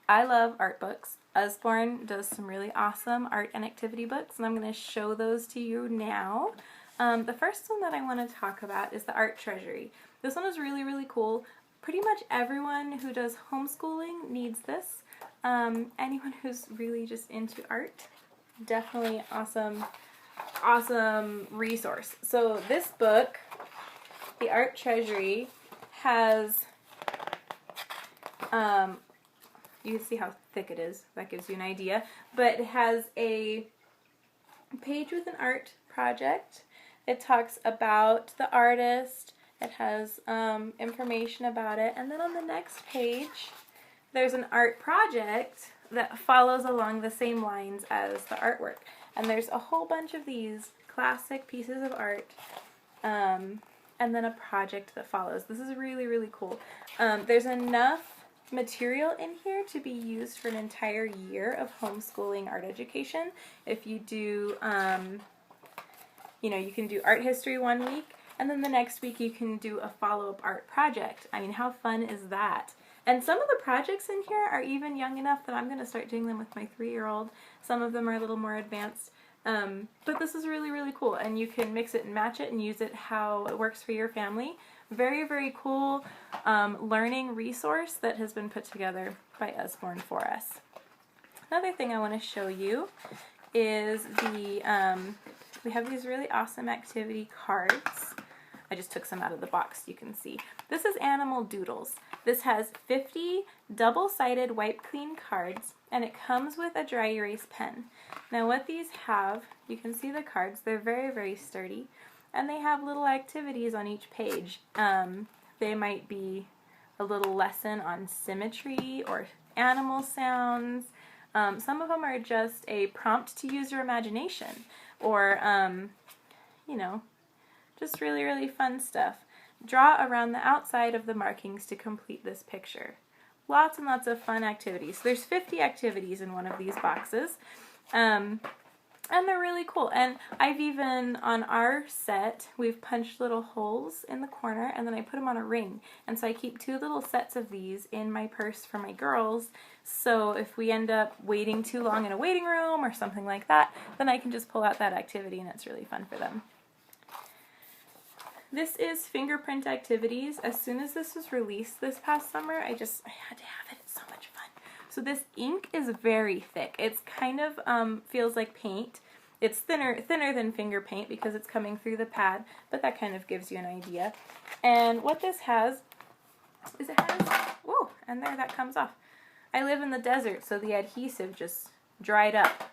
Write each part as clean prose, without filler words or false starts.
I love art books. Usborne does some really awesome art and activity books, and I'm going to show those to you now. The first one that I want to talk about is the Art Treasury. This one is really, really cool. Pretty much everyone who does homeschooling needs this. Anyone who's really just into art, definitely awesome resource. So this book, the Art Treasury, has, you can see how thick it is, that gives you an idea, but it has a page with an art project. It talks about the artist, it has information about it, and then on the next page there's an art project that follows along the same lines as the artwork. And there's a whole bunch of these classic pieces of art, and then a project that follows. This is really, really cool. There's enough material in here to be used for an entire year of homeschooling art education. If you do, you can do art history one week, and then the next week you can do a follow-up art project. I mean, how fun is that? And some of the projects in here are even young enough that I'm going to start doing them with my 3-year-old. Some of them are a little more advanced. But this is really, really cool, and you can mix it and match it and use it how it works for your family. Very, very cool learning resource that has been put together by Usborne for us. Another thing I want to show you is we have these really awesome activity cards. I just took some out of the box, you can see. This is Animal Doodles. This has 50 double-sided wipe clean cards, and it comes with a dry erase pen. Now what these have, you can see the cards, they're very, very sturdy, and they have little activities on each page. They might be a little lesson on symmetry or animal sounds. Some of them are just a prompt to use your imagination, or, just really, really fun stuff. Draw around the outside of the markings to complete this picture. Lots and lots of fun activities. There's 50 activities in one of these boxes, and they're really cool. And I've even, on our set, we've punched little holes in the corner, and then I put them on a ring. And so I keep 2 little sets of these in my purse for my girls, so if we end up waiting too long in a waiting room or something like that, then I can just pull out that activity, and it's really fun for them. This is fingerprint activities. As soon as this was released this past summer, I had to have it. It's so much fun. So this ink is very thick. It's kind of feels like paint. It's thinner than finger paint because it's coming through the pad, but that kind of gives you an idea. And what this has is whoa, and there that comes off. I live in the desert, so the adhesive just dried up.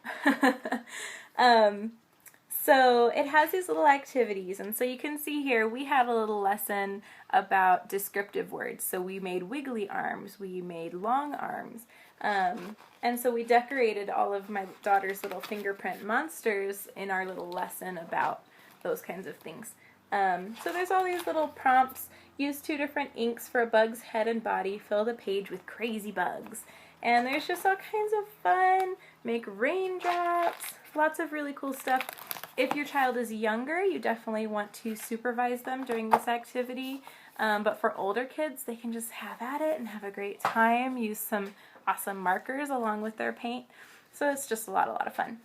So it has these little activities, and so you can see here we have a little lesson about descriptive words. So we made wiggly arms, we made long arms, and so we decorated all of my daughter's little fingerprint monsters in our little lesson about those kinds of things. So there's all these little prompts. Use 2 different inks for a bug's head and body. Fill the page with crazy bugs. And there's just all kinds of fun. Make raindrops. Lots of really cool stuff. If your child is younger, you definitely want to supervise them during this activity. But for older kids, they can just have at it and have a great time. Use some awesome markers along with their paint. So it's just a lot of fun.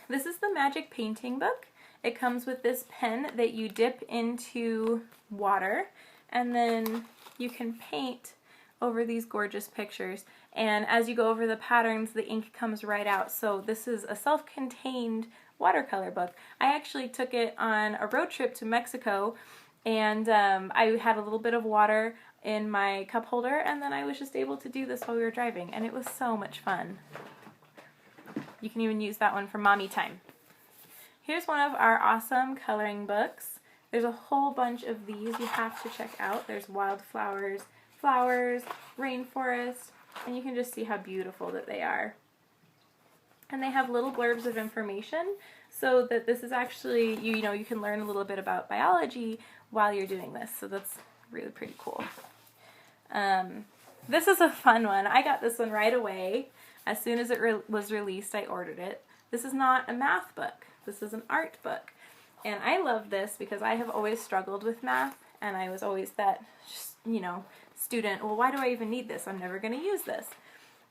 This is the Magic Painting book. It comes with this pen that you dip into water, and then you can paint over these gorgeous pictures. And as you go over the patterns, the ink comes right out. So this is a self-contained watercolor book. I actually took it on a road trip to Mexico, and I had a little bit of water in my cup holder, and then I was just able to do this while we were driving, and it was so much fun. You can even use that one for mommy time. Here's one of our awesome coloring books. There's a whole bunch of these you have to check out. There's wildflowers, flowers, rainforest, and you can just see how beautiful that they are. And they have little blurbs of information so that this is actually, you can learn a little bit about biology while you're doing this. So that's really pretty cool. This is a fun one. I got this one right away. As soon as it was released, I ordered it. This is not a math book. This is an art book. And I love this because I have always struggled with math, and I was always that, student, well, why do I even need this? I'm never going to use this.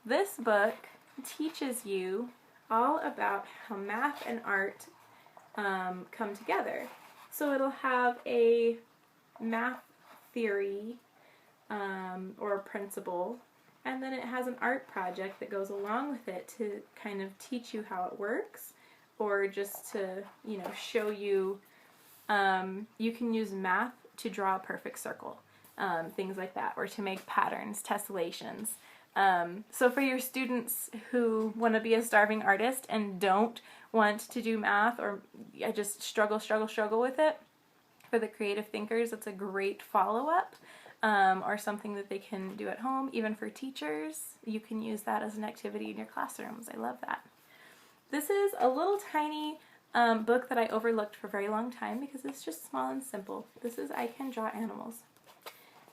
This book teaches you all about how math and art come together. So it'll have a math theory or principle, and then it has an art project that goes along with it to kind of teach you how it works, or just to, you know, show you you can use math to draw a perfect circle, things like that, or to make patterns, tessellations. So for your students who want to be a starving artist and don't want to do math, or I just struggle with it, for the creative thinkers, it's a great follow-up, or something that they can do at home. Even for teachers, you can use that as an activity in your classrooms. I love that. This is a little tiny book that I overlooked for a very long time because it's just small and simple. This is I Can Draw Animals.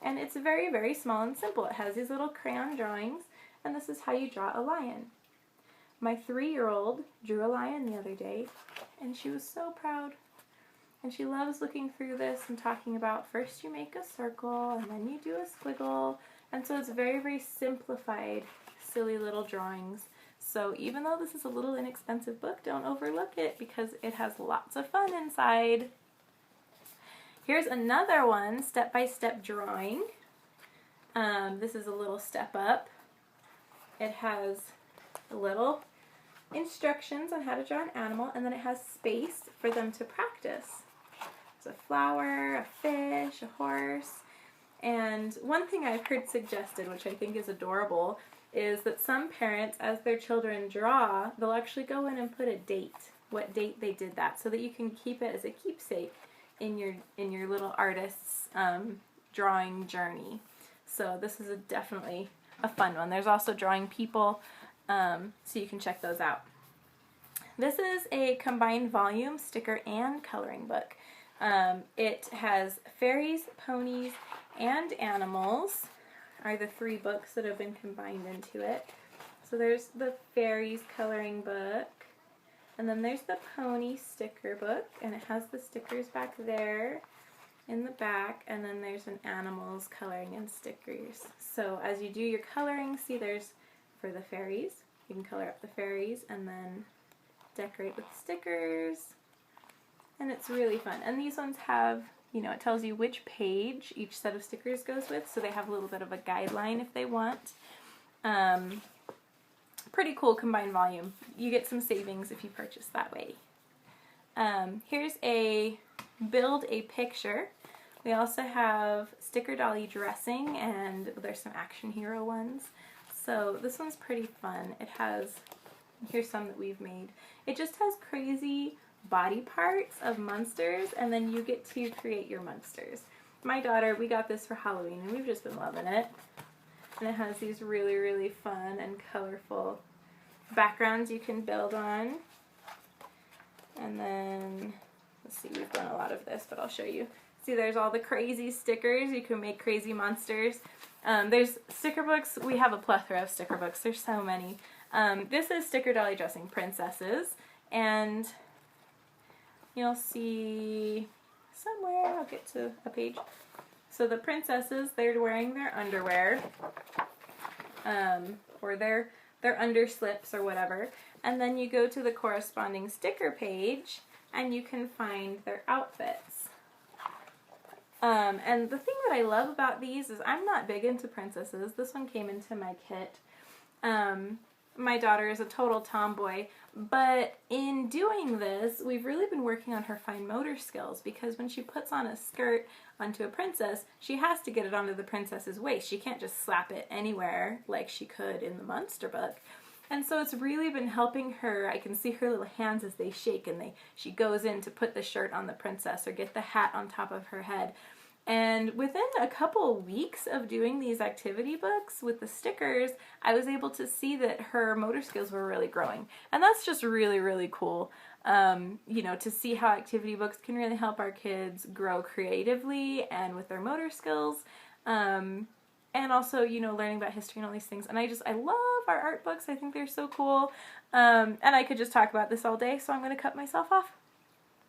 And it's very, very small and simple. It has these little crayon drawings, and this is how you draw a lion. My 3-year-old drew a lion the other day, and she was so proud. And she loves looking through this and talking about first you make a circle, and then you do a squiggle. And so it's very, very simplified, silly little drawings. So even though this is a little inexpensive book, don't overlook it because it has lots of fun inside. Here's another one, step-by-step drawing. This is a little step up. It has little instructions on how to draw an animal, and then it has space for them to practice. There's a flower, a fish, a horse. And one thing I've heard suggested, which I think is adorable, is that some parents, as their children draw, they'll actually go in and put a date, what date they did that, so that you can keep it as a keepsake in your little artist's drawing journey. So this is definitely a fun one. There's also drawing people, so you can check those out. This is a combined volume sticker and coloring book. It has fairies, ponies, and animals are the 3 books that have been combined into it. So there's the fairies coloring book, and then there's the pony sticker book, and it has the stickers back there in the back, and then there's an animals coloring and stickers. So as you do your coloring, see there's for the fairies, you can color up the fairies and then decorate with stickers, and it's really fun. And these ones have, you know, it tells you which page each set of stickers goes with, so they have a little bit of a guideline if they want. Pretty cool combined volume. You get some savings if you purchase that way. Here's a build a picture. We also have sticker dolly dressing, and there's some action hero ones. So this one's pretty fun. It has, here's some that we've made. It just has crazy body parts of monsters, and then you get to create your monsters. My daughter, we got this for Halloween, and we've just been loving it. And it has these really, really fun and colorful backgrounds you can build on. And then, let's see, we've done a lot of this, but I'll show you. See, there's all the crazy stickers. You can make crazy monsters. There's sticker books. We have a plethora of sticker books. There's so many. This is sticker dolly dressing princesses, and you'll see somewhere, I'll get to a page. So the princesses, they're wearing their underwear, or their underslips or whatever, and then you go to the corresponding sticker page and you can find their outfits. And the thing that I love about these is I'm not big into princesses. This one came into my kit. My daughter is a total tomboy, but in doing this, we've really been working on her fine motor skills, because when she puts on a skirt onto a princess, she has to get it onto the princess's waist. She can't just slap it anywhere like she could in the monster book. And so it's really been helping her. I can see her little hands as they shake, and she goes in to put the shirt on the princess or get the hat on top of her head. And within a couple weeks of doing these activity books with the stickers, I was able to see that her motor skills were really growing. And that's just really, really cool, you know, to see how activity books can really help our kids grow creatively and with their motor skills. And also, you know, learning about history and all these things. And I love our art books. I think they're so cool. And I could just talk about this all day, so I'm going to cut myself off.